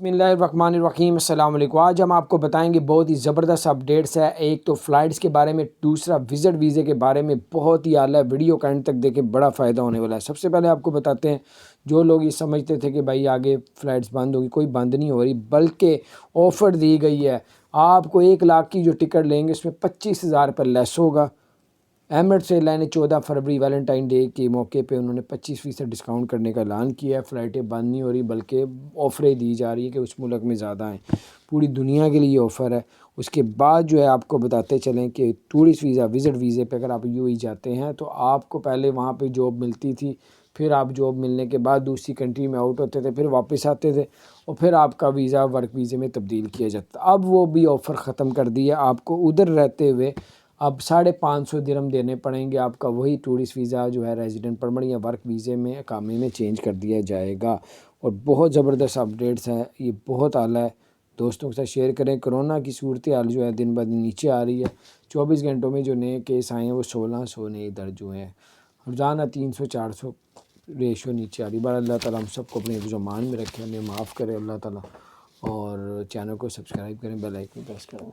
बिस्मिल्लाहिर्रहमानिर्रहीम अस्सलाम वालेकुम। आज हम आपको बताएंगे बहुत ही ज़बरदस्त अपडेट्स है। एक तो फ़्लाइट्स के बारे में, दूसरा विज़िट वीज़े के बारे में। बहुत ही आला वीडियो का एंड तक देखें, बड़ा फ़ायदा होने वाला है। सबसे पहले आपको बताते हैं, जो लोग ये समझते थे कि भाई आगे फ़्लाइट्स बंद होगी, कोई बंद नहीं हो रही, बल्कि ऑफ़र दी गई है। आपको 1 लाख की जो टिकट लेंगे उसमें 25,000 पर लेस होगा। एमिरेट्स एयरलाइन ने 14 फरवरी वैलेंटाइन डे के मौके पे उन्होंने 25% डिस्काउंट करने का ऐलान किया है। फ़्लाइटें बंद नहीं हो रही, बल्कि ऑफ़रें दी जा रही है कि उस मुल्क में ज़्यादा हैं। पूरी दुनिया के लिए ऑफ़र है। उसके बाद जो है आपको बताते चलें कि टूरिस्ट वीज़ा, विज़िट वीज़े पे अगर आप यूएई जाते हैं तो आपको पहले वहाँ पे जॉब मिलती थी, फिर आप जॉब मिलने के बाद दूसरी कंट्री में आउट होते थे, फिर वापस आते थे और फिर आपका वीज़ा वर्क वीज़े में तब्दील किया जाता। अब वो भी ऑफ़र ख़त्म कर दिया। आपको उधर रहते हुए अब 550 दिरहम देने पड़ेंगे। आपका वही टूरिस्ट वीज़ा जो है रेजिडेंट परमिट या वर्क वीज़े में अकामे में चेंज कर दिया जाएगा। और बहुत ज़बरदस्त अपडेट्स हैं, ये बहुत आला है। दोस्तों के साथ शेयर करें। कोरोना की सूरत हाल जो है दिन ब दिन नीचे आ रही है। 24 घंटों में जो नए केस आए हैं वो 1600 नए दर्ज हुए हैं। रोज़ाना 300-400 रेशो नीचे आ रही है। अल्लाह ताला हम सबको अपने ज़मान में रखे, हमें माफ़ करे अल्लाह ताला। और चैनल को सब्सक्राइब करें, बेल आइकन प्रेस करें।